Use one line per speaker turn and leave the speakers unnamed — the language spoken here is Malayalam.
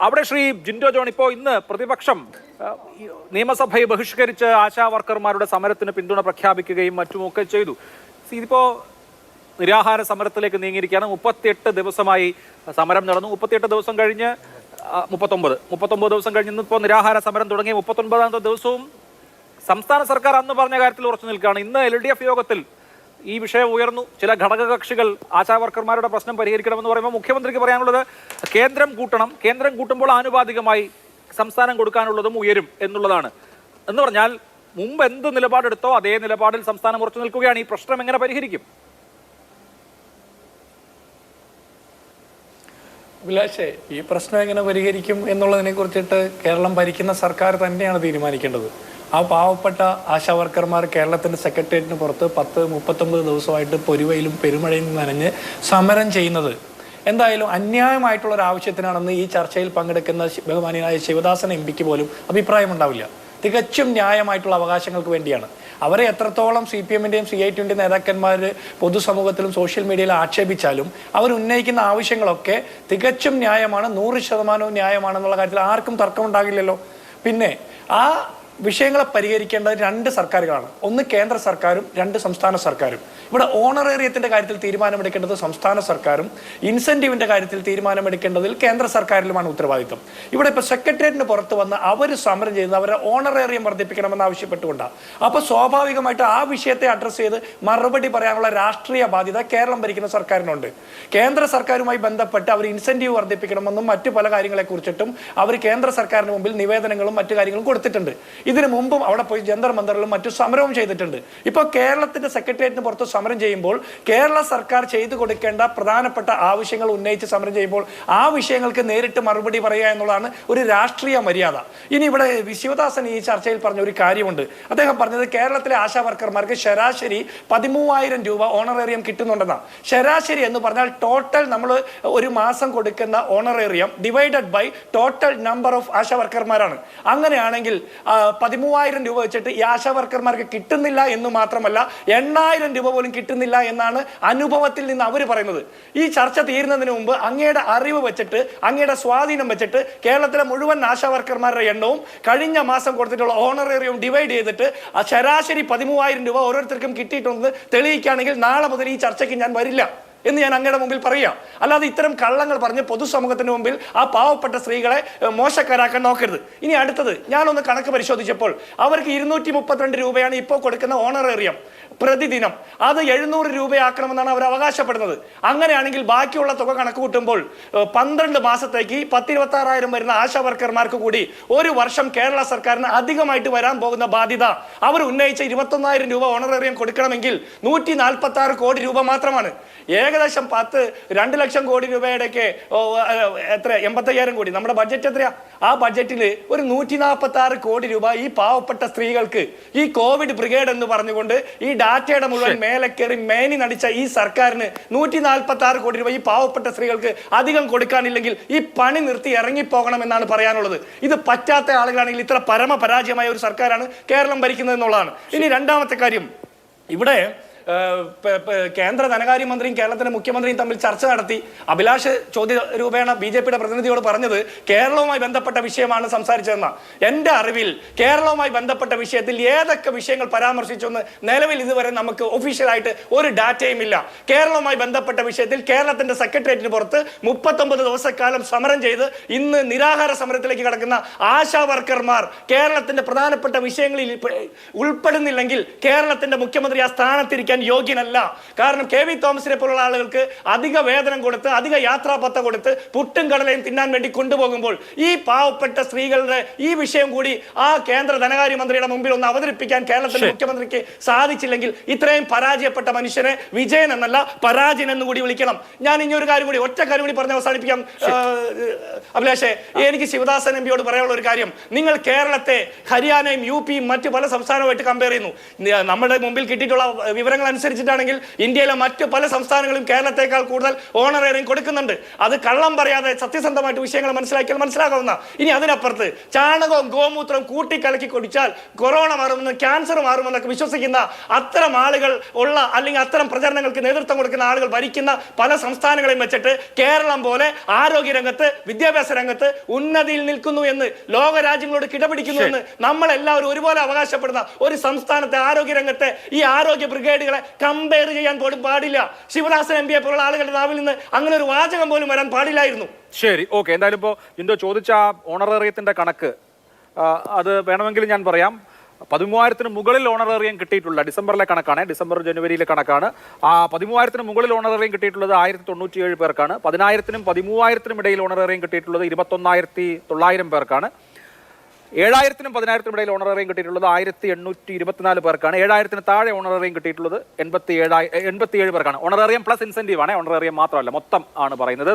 അവിടെ ശ്രീ ജിൻഡോ ജോൺ, ഇപ്പോൾ ഇന്ന് പ്രതിപക്ഷം നിയമസഭയെ ബഹിഷ്കരിച്ച് ആശാ വർക്കർമാരുടെ സമരത്തിന് പിന്തുണ പ്രഖ്യാപിക്കുകയും മറ്റുമൊക്കെ ചെയ്തു. ഇതിപ്പോ നിരാഹാര സമരത്തിലേക്ക് നീങ്ങിയിരിക്കുകയാണ്. 38 ദിവസമായി സമരം നടന്നു. 38 ദിവസം കഴിഞ്ഞ് 39 ദിവസം കഴിഞ്ഞ് ഇന്നിപ്പോൾ നിരാഹാര സമരം തുടങ്ങി 39ാമത്തെ ദിവസവും സംസ്ഥാന സർക്കാർ അന്ന് പറഞ്ഞ കാര്യത്തിൽ ഉറച്ചു നിൽക്കുകയാണ്. ഇന്ന് LDF യോഗത്തിൽ ഈ വിഷയം ഉയർന്നു. ചില ഘടകകക്ഷികൾ ആശാ വർക്കർമാരുടെ പ്രശ്നം പരിഹരിക്കണമെന്ന് പറയുമ്പോൾ മുഖ്യമന്ത്രിക്ക് പറയാനുള്ളത് കേന്ദ്രം കൂട്ടണം, കേന്ദ്രം കൂട്ടുമ്പോൾ ആനുപാതികമായി സംസ്ഥാനം കൊടുക്കാനുള്ളതും ഉയരും എന്നുള്ളതാണ്. എന്ന് പറഞ്ഞാൽ മുമ്പ് എന്ത് നിലപാടെടുത്തോ അതേ നിലപാടിൽ സംസ്ഥാനം ഉറച്ചു നിൽക്കുകയാണ്. ഈ പ്രശ്നം എങ്ങനെ പരിഹരിക്കും?
അഭിലാഷേ, ഈ പ്രശ്നം എങ്ങനെ പരിഹരിക്കും എന്നുള്ളതിനെ കുറിച്ചിട്ട് കേരളം ഭരിക്കുന്ന സർക്കാർ തന്നെയാണ് തീരുമാനിക്കേണ്ടത്. ആ പാവപ്പെട്ട ആശാ വർക്കർമാർ കേരളത്തിൻ്റെ സെക്രട്ടേറിയറ്റിന് പുറത്ത് 39 ദിവസമായിട്ട് പൊരുവയിലും പെരുമഴയിലും നനഞ്ഞ് സമരം ചെയ്യുന്നത് എന്തായാലും അന്യായമായിട്ടുള്ള ഒരു ആവശ്യത്തിനാണെന്ന് ഈ ചർച്ചയിൽ പങ്കെടുക്കുന്ന ബഹുമാനിയായ ശിവദാസൻ MP പോലും അഭിപ്രായമുണ്ടാവില്ല. തികച്ചും ന്യായമായിട്ടുള്ള അവകാശങ്ങൾക്ക് വേണ്ടിയാണ്. അവരെ എത്രത്തോളം CPM-ൻ്റെയും CIT-ൻ്റെയും നേതാക്കന്മാർ പൊതുസമൂഹത്തിലും സോഷ്യൽ മീഡിയയിലും ആക്ഷേപിച്ചാലും അവർ ഉന്നയിക്കുന്ന ആവശ്യങ്ങളൊക്കെ തികച്ചും ന്യായമാണ്, 100% ന്യായമാണെന്നുള്ള കാര്യത്തിൽ ആർക്കും തർക്കമുണ്ടാകില്ലല്ലോ. പിന്നെ ആ വിഷയങ്ങളെ പരിഹരിക്കേണ്ടത് 2 സർക്കാരുകളാണ്. ഒന്ന് കേന്ദ്ര സർക്കാരും 2 സംസ്ഥാന സർക്കാരും. ഇവിടെ ഓണറേറിയത്തിന്റെ കാര്യത്തിൽ തീരുമാനമെടുക്കേണ്ടത് സംസ്ഥാന സർക്കാരും ഇൻസെന്റീവിന്റെ കാര്യത്തിൽ തീരുമാനമെടുക്കേണ്ടതിൽ കേന്ദ്ര സർക്കാരിലുമാണ് ഉത്തരവാദിത്വം. ഇവിടെ ഇപ്പോൾ സെക്രട്ടേറിയറ്റിന് പുറത്ത് വന്ന് അവർ സമരം ചെയ്യുന്നത് അവരുടെ ഓണറേറിയം വർദ്ധിപ്പിക്കണമെന്ന് ആവശ്യപ്പെട്ടുകൊണ്ടാണ്. അപ്പോൾ സ്വാഭാവികമായിട്ട് ആ വിഷയത്തെ അഡ്രസ്സ് ചെയ്ത് മറുപടി പറയാനുള്ള രാഷ്ട്രീയ ബാധ്യത കേരളം ഭരിക്കുന്ന സർക്കാരിനുണ്ട്. കേന്ദ്ര സർക്കാരുമായി ബന്ധപ്പെട്ട് അവർ ഇൻസെന്റീവ് വർദ്ധിപ്പിക്കണമെന്നും മറ്റു പല കാര്യങ്ങളെ കുറിച്ചിട്ടും അവർ കേന്ദ്ര സർക്കാരിന് മുമ്പിൽ നിവേദനങ്ങളും മറ്റു കാര്യങ്ങളും കൊടുത്തിട്ടുണ്ട്. ഇതിനു മുമ്പും അവിടെ പോയി ജന്തർ മന്ദറിലും മറ്റു സമരവും ചെയ്തിട്ടുണ്ട്. ഇപ്പോൾ കേരളത്തിന്റെ സെക്രട്ടേറിയറ്റിന് പുറത്ത് സമരം ചെയ്യുമ്പോൾ കേരള സർക്കാർ ചെയ്തു കൊടുക്കേണ്ട പ്രധാനപ്പെട്ട ആവശ്യങ്ങൾ ഉന്നയിച്ച് സമരം ചെയ്യുമ്പോൾ ആ വിഷയങ്ങൾക്ക് നേരിട്ട് മറുപടി പറയുക എന്നുള്ളതാണ് ഒരു രാഷ്ട്രീയ മര്യാദ. ഇനി ഇവിടെ ശിവദാസൻ ഈ ചർച്ചയിൽ പറഞ്ഞ ഒരു കാര്യമുണ്ട്. അദ്ദേഹം പറഞ്ഞത് കേരളത്തിലെ ആശാ വർക്കർമാർക്ക് ശരാശരി 13,000 രൂപ ഓണറേറിയം കിട്ടുന്നുണ്ടെന്നാണ്. ശരാശരി എന്ന് പറഞ്ഞാൽ ടോട്ടൽ നമ്മൾ ഒരു മാസം കൊടുക്കുന്ന honorarium divided by total number of ASHA വർക്കർമാരാണ്. അങ്ങനെയാണെങ്കിൽ 13,000 രൂപ വെച്ചിട്ട് ഈ ആശാ വർക്കർമാർക്ക് കിട്ടുന്നില്ല എന്ന് മാത്രമല്ല 8,000 രൂപ പോലും കിട്ടുന്നില്ല എന്നാണ് അനുഭവത്തിൽ നിന്ന് അവർ പറയുന്നത്. ഈ ചർച്ച തീരുന്നതിന് മുമ്പ് അങ്ങയുടെ അറിവ് വെച്ചിട്ട് അങ്ങയുടെ സ്വാധീനം വെച്ചിട്ട് കേരളത്തിലെ മുഴുവൻ ആശാ വർക്കർമാരുടെ എണ്ണവും കഴിഞ്ഞ മാസം കൊടുത്തിട്ടുള്ള ഓണറേറിയം ഡിവൈഡ് ചെയ്തിട്ട് ശരാശരി 13,000 രൂപ ഓരോരുത്തർക്കും കിട്ടിയിട്ടുണ്ടെന്ന് തെളിയിക്കുകയാണെങ്കിൽ നാളെ മുതൽ ഈ ചർച്ചയ്ക്ക് ഞാൻ വരില്ല എന്ന് ഞാൻ അങ്ങയുടെ മുമ്പിൽ പറയാം. അല്ലാതെ ഇത്തരം കള്ളങ്ങൾ പറഞ്ഞ് പൊതുസമൂഹത്തിന് മുമ്പിൽ ആ പാവപ്പെട്ട സ്ത്രീകളെ മോശക്കാരാക്കാൻ നോക്കരുത്. ഇനി അടുത്തത്, ഞാനൊന്ന് കണക്ക് പരിശോധിച്ചപ്പോൾ അവർക്ക് 232 രൂപയാണ് ഇപ്പോൾ കൊടുക്കുന്ന ഓണറേറിയം പ്രതിദിനം. അത് 700 രൂപയാക്കണമെന്നാണ് അവർ അവകാശപ്പെടുന്നത്. അങ്ങനെയാണെങ്കിൽ ബാക്കിയുള്ള തുക കണക്ക് കൂട്ടുമ്പോൾ 12 മാസത്തേക്ക് 10,26,000 വരുന്ന ആശാ വർക്കർമാർക്ക് കൂടി ഒരു വർഷം കേരള സർക്കാരിന് അധികമായിട്ട് വരാൻ പോകുന്ന ബാധ്യത അവർ ഉന്നയിച്ച 21,000 രൂപ ഓണറേറിയം കൊടുക്കണമെങ്കിൽ 146 കോടി രൂപ മാത്രമാണ്. ഏകദേശം 2 ലക്ഷം കോടി രൂപയുടെയൊക്കെ എത്ര 85,000 കോടി നമ്മുടെ ബഡ്ജറ്റ് എത്രയാ? ആ ബഡ്ജറ്റിൽ ഒരു 146 കോടി രൂപ ഈ പാവപ്പെട്ട സ്ത്രീകൾക്ക് ഈ കോവിഡ് ബ്രിഗേഡ് എന്ന് പറഞ്ഞുകൊണ്ട് ഈ ഡാറ്റയുടെ മുഴുവൻ മേലെ കയറി മേനി നടിച്ച ഈ സർക്കാരിന് 146 കോടി രൂപ ഈ പാവപ്പെട്ട സ്ത്രീകൾക്ക് അധികം കൊടുക്കാനില്ലെങ്കിൽ ഈ പണി നിർത്തി ഇറങ്ങിപ്പോകണം എന്നാണ് പറയാനുള്ളത്. ഇത് പറ്റാത്ത ആളുകളാണെങ്കിൽ ഇത്ര പരമപരാജയമായ ഒരു സർക്കാരാണ് കേരളം ഭരിക്കുന്നത് എന്നുള്ളതാണ്. ഇനി രണ്ടാമത്തെ കാര്യം, ഇവിടെ കേന്ദ്ര ധനകാര്യമന്ത്രിയും കേരളത്തിലെ മുഖ്യമന്ത്രിയും തമ്മിൽ ചർച്ച നടത്തി. അഭിലാഷ് ചോദ്യ രൂപേണ BJPയുടെ പ്രതിനിധിയോട് പറഞ്ഞത് കേരളവുമായി ബന്ധപ്പെട്ട വിഷയമാണ് സംസാരിച്ചതെന്ന. എൻ്റെ അറിവിൽ കേരളവുമായി ബന്ധപ്പെട്ട വിഷയത്തിൽ ഏതൊക്കെ വിഷയങ്ങൾ പരാമർശിച്ചെന്ന് നിലവിൽ ഇതുവരെ നമുക്ക് ഒഫീഷ്യലായിട്ട് ഒരു ഡാറ്റയും ഇല്ല. കേരളവുമായി ബന്ധപ്പെട്ട വിഷയത്തിൽ കേരളത്തിന്റെ സെക്രട്ടേറിയറ്റിന് പുറത്ത് 39 ദിവസക്കാലം സമരം ചെയ്ത് ഇന്ന് നിരാഹാര സമരത്തിലേക്ക് കടക്കുന്ന ആശാ വർക്കർമാർ കേരളത്തിന്റെ പ്രധാനപ്പെട്ട വിഷയങ്ങളിൽ ഉൾപ്പെടുന്നില്ലെങ്കിൽ കേരളത്തിന്റെ മുഖ്യമന്ത്രി ആ സ്ഥാനത്തിരിക്കാൻ യോഗ്യനല്ല. കാരണം KV തോമസിനെ പോലുള്ള ആളുകൾക്ക് അധിക വേതനം കൊടുത്ത് അധിക യാത്രാപത്ത കൊടുത്ത് പുട്ടും കടലയും തിന്നാൻ വേണ്ടി കൊണ്ടുപോകുമ്പോൾ ഈ പാവപ്പെട്ട സ്ത്രീകളുടെ ഈ വിഷയം കൂടി ആ കേന്ദ്ര ധനകാര്യമന്ത്രിയുടെ മുമ്പിൽ ഒന്ന് അവതരിപ്പിക്കാൻ കേരളത്തിലെ മുഖ്യമന്ത്രിക്ക് സാധിച്ചില്ലെങ്കിൽ ഇത്രയും പരാജയപ്പെട്ട മനുഷ്യനെ വിജയൻ എന്നല്ല പരാജയൻ എന്ന് കൂടി വിളിക്കണം. ഞാൻ ഇനി ഒരു കാര്യം കൂടി ഒറ്റ കാര്യം കൂടി പറഞ്ഞ് അവസാനിപ്പിക്കാം അഭിലാഷേ. എനിക്ക് ശിവദാസൻ MPയോട് പറയാനുള്ള ഒരു കാര്യം, നിങ്ങൾ കേരളത്തെ ഹരിയാനയും UPയും മറ്റു പല സംസ്ഥാനവുമായിട്ട് കമ്പയർ ചെയ്യുന്നു. നമ്മുടെ മുമ്പിൽ കിട്ടിയിട്ടുള്ള വിവരങ്ങൾ
പഠനങ്ങൾ അനുസരിച്ചിട്ടാണെങ്കിൽ ഇന്ത്യയിലെ മറ്റു പല സംസ്ഥാനങ്ങളും കേരളത്തെക്കാൾ കൂടുതൽ ഓണറേറിയം കൊടുക്കുന്നുണ്ട്. അത് കള്ളം പറയാതെ സത്യസന്ധമായിട്ട് വിഷയങ്ങൾ മനസ്സിലാക്കിയാൽ മനസ്സിലാക്കാവുന്ന. ഇനി അതിനപ്പുറത്ത് ചാണകവും ഗോമൂത്രവും കൂട്ടിക്കലക്കി കുടിച്ചാൽ കൊറോണ മാറുമെന്ന്, ക്യാൻസർ മാറുമെന്നൊക്കെ വിശ്വസിക്കുന്ന അത്തരം ആളുകൾ ഉള്ള, അല്ലെങ്കിൽ അത്തരം പ്രചരണങ്ങൾക്ക് നേതൃത്വം കൊടുക്കുന്ന ആളുകൾ ഭരിക്കുന്ന പല സംസ്ഥാനങ്ങളെയും വെച്ചിട്ട് കേരളം പോലെ ആരോഗ്യരംഗത്ത്, വിദ്യാഭ്യാസ രംഗത്ത് ഉന്നതിയിൽ നിൽക്കുന്നു എന്ന്, ലോക രാജ്യങ്ങളോട് കിടപിടിക്കുന്നു എന്ന് നമ്മളെല്ലാവരും ഒരുപോലെ അവകാശപ്പെടുന്ന ഒരു സംസ്ഥാനത്തെ ആരോഗ്യരംഗത്തെ ഈ ആരോഗ്യ ബ്രിഗേഡുകളെ കമ്പയർ ചെയ്യാൻ പോലും പാടില്ല. ശിവദാസൻ എം പിയെ പോലുള്ള ആളുകളുടെ നാവിൽ നിന്ന് അങ്ങനെ ഒരു വാചകം പോലും വരാൻ പാടില്ലായിരുന്നു.
ശരി, ഓക്കെ. എന്തായാലും ഇപ്പോൾ ജിൻഡോ ചോദിച്ച ഓണറേറിയത്തിന്റെ കണക്ക് അത് വേണമെങ്കിൽ ഞാൻ പറയാം. 13,000 മുകളിൽ ഓണറേറിയം കിട്ടിയിട്ടുള്ള ഡിസംബറിലെ കണക്കാണ്, ഡിസംബർ ജനുവരിയിലെ കണക്കാണ്. ആ 13,000 മുകളിൽ ഓണറേറിയം കിട്ടിയിട്ടുള്ളത് 1097 പേർക്കാണ്. 10,000-നും 13,000-നും ഇടയിൽ ഓണറേറിയം കിട്ടിയിട്ടുള്ളത് 21,900 പേർക്കാണ്. 7,000-നും 10,000-നും ഇടയിൽ ഓണറേറിയം കിട്ടിയിട്ടുള്ളത് 1,824 പേർക്കാണ്. 7,000-ന് താഴെ ഓണറേറിയം കിട്ടിയിട്ടുള്ളത് 87 പേർക്കാണ്. ഓണറേറിയം പ്ലസ് ഇൻസെന്റീവ് ആണ്, ഓണറേറിയം മാത്രമല്ല, മൊത്തം ആണ് പറയുന്നത്.